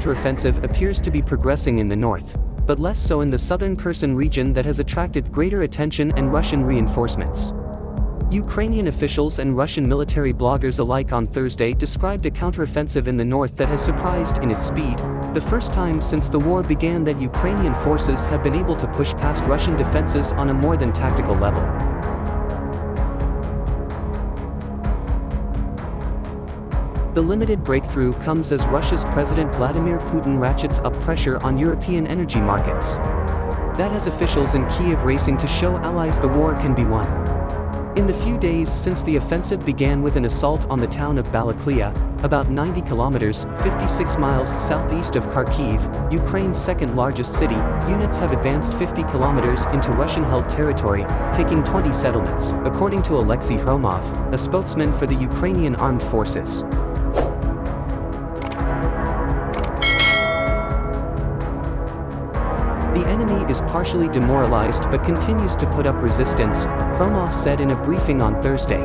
counteroffensive appears to be progressing in the north, but less so in the southern Kherson region that has attracted greater attention and Russian reinforcements. Ukrainian officials and Russian military bloggers alike on Thursday described a counteroffensive in the north that has surprised in its speed, the first time since the war began that Ukrainian forces have been able to push past Russian defenses on a more than tactical level. The limited breakthrough comes as Russia's President Vladimir Putin ratchets up pressure on European energy markets. That has officials in Kyiv racing to show allies the war can be won. In the few days since the offensive began with an assault on the town of Balaklia, about 90 kilometers, 56 miles southeast of Kharkiv, Ukraine's second-largest city, units have advanced 50 kilometers into Russian-held territory, taking 20 settlements, according to Alexei Hromov, a spokesman for the Ukrainian Armed Forces. The enemy is partially demoralized but continues to put up resistance, Hromov said in a briefing on Thursday.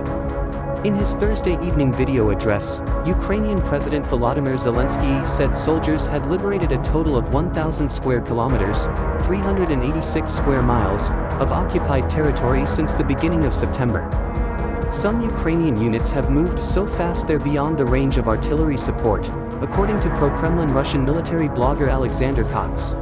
In his Thursday evening video address, Ukrainian President Volodymyr Zelensky said soldiers had liberated a total of 1,000 square kilometers, 386 square miles, of occupied territory since the beginning of September. Some Ukrainian units have moved so fast they're beyond the range of artillery support, according to pro-Kremlin Russian military blogger Alexander Katz.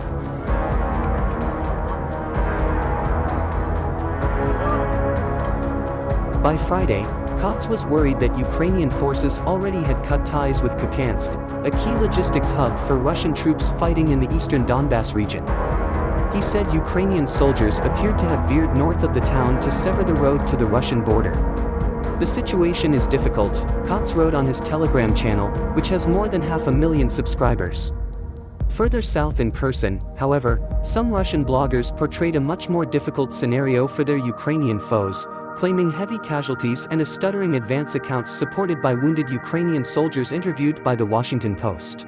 By Friday, Katz was worried that Ukrainian forces already had cut ties with Kupiansk, a key logistics hub for Russian troops fighting in the eastern Donbass region. He said Ukrainian soldiers appeared to have veered north of the town to sever the road to the Russian border. The situation is difficult, Katz wrote on his Telegram channel, which has more than 500,000 subscribers. Further south in Kherson, however, some Russian bloggers portrayed a much more difficult scenario for their Ukrainian foes, claiming heavy casualties and a stuttering advance accounts supported by wounded Ukrainian soldiers interviewed by The Washington Post.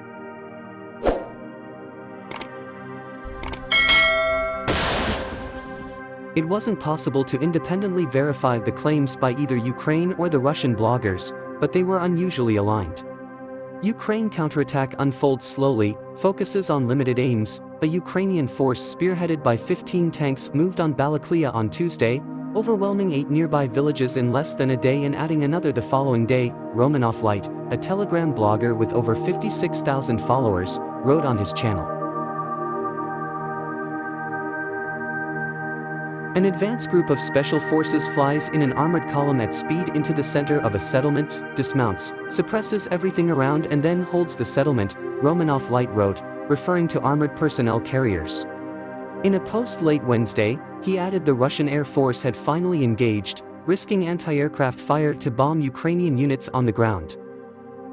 It wasn't possible to independently verify the claims by either Ukraine or the Russian bloggers, but they were unusually aligned. Ukraine counterattack unfolds slowly, focuses on limited aims. A Ukrainian force spearheaded by 15 tanks moved on Balaklia on Tuesday, overwhelming 8 nearby villages in less than a day and adding another the following day, Romanov Light, a Telegram blogger with over 56,000 followers, wrote on his channel. An advance group of special forces flies in an armored column at speed into the center of a settlement, dismounts, suppresses everything around and then holds the settlement, Romanov Light wrote, referring to armored personnel carriers. In a post late Wednesday, he added the Russian Air Force had finally engaged, risking anti-aircraft fire to bomb Ukrainian units on the ground.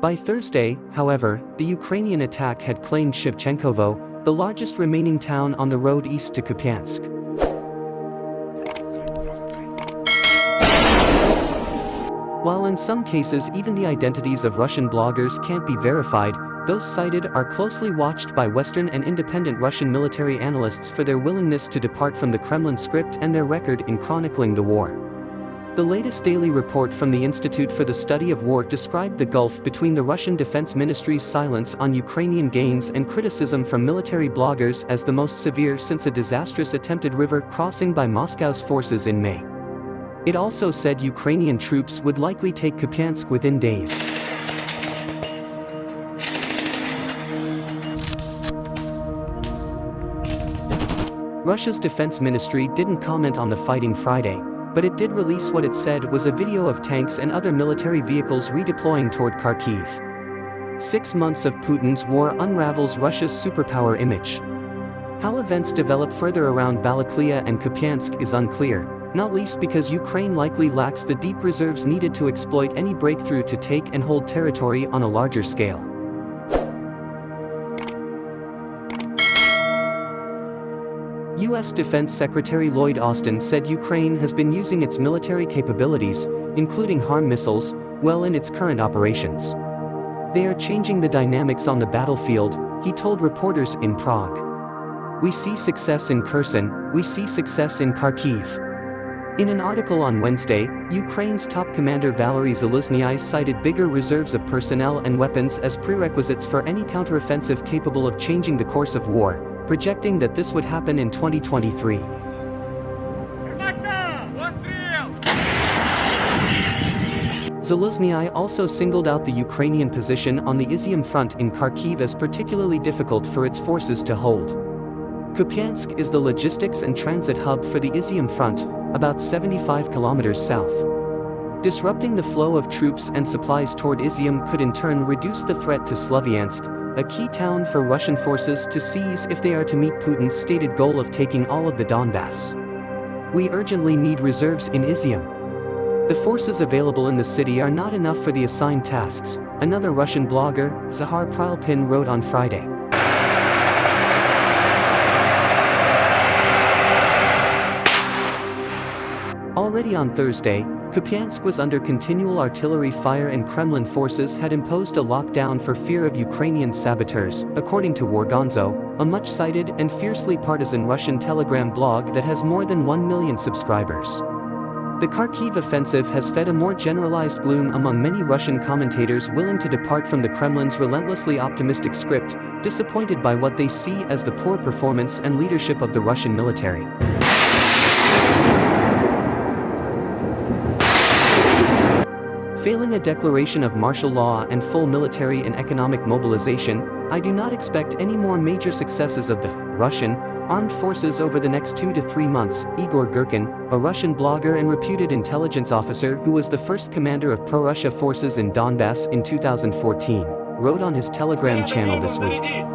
By Thursday, however, the Ukrainian attack had claimed Shevchenkovo, the largest remaining town on the road east to Kupiansk. While in some cases even the identities of Russian bloggers can't be verified, those cited are closely watched by Western and independent Russian military analysts for their willingness to depart from the Kremlin script and their record in chronicling the war. The latest daily report from the Institute for the Study of War described the gulf between the Russian Defense Ministry's silence on Ukrainian gains and criticism from military bloggers as the most severe since a disastrous attempted river crossing by Moscow's forces in May. It also said Ukrainian troops would likely take Kupiansk within days. Russia's defense ministry didn't comment on the fighting Friday, but it did release what it said was a video of tanks and other military vehicles redeploying toward Kharkiv. 6 months of Putin's war unravels Russia's superpower image. How events develop further around Balaklia and Kupiansk is unclear, not least because Ukraine likely lacks the deep reserves needed to exploit any breakthrough to take and hold territory on a larger scale. U.S. Defense Secretary Lloyd Austin said Ukraine has been using its military capabilities, including HARM missiles, well in its current operations. They are changing the dynamics on the battlefield, he told reporters in Prague. We see success in Kherson, we see success in Kharkiv. In an article on Wednesday, Ukraine's top commander Valery Zaluzhnyi cited bigger reserves of personnel and weapons as prerequisites for any counteroffensive capable of changing the course of war, projecting that this would happen in 2023. Zaluzhnyi also singled out the Ukrainian position on the Izium front in Kharkiv as particularly difficult for its forces to hold. Kupiansk is the logistics and transit hub for the Izium front, about 75 kilometers south. Disrupting the flow of troops and supplies toward Izium could in turn reduce the threat to Slavyansk, a key town for Russian forces to seize if they are to meet Putin's stated goal of taking all of the Donbass. We urgently need reserves in Izium. The forces available in the city are not enough for the assigned tasks, another Russian blogger, Zahar Prilpin, wrote on Friday. Already on Thursday, Kupiansk was under continual artillery fire and Kremlin forces had imposed a lockdown for fear of Ukrainian saboteurs, according to Wargonzo, a much-cited and fiercely partisan Russian Telegram blog that has more than 1 million subscribers. The Kharkiv offensive has fed a more generalized gloom among many Russian commentators willing to depart from the Kremlin's relentlessly optimistic script, disappointed by what they see as the poor performance and leadership of the Russian military. Failing a declaration of martial law and full military and economic mobilization, I do not expect any more major successes of the Russian armed forces over the next 2 to 3 months, Igor Girkin, a Russian blogger and reputed intelligence officer who was the first commander of pro-Russia forces in Donbass in 2014, wrote on his Telegram channel this week.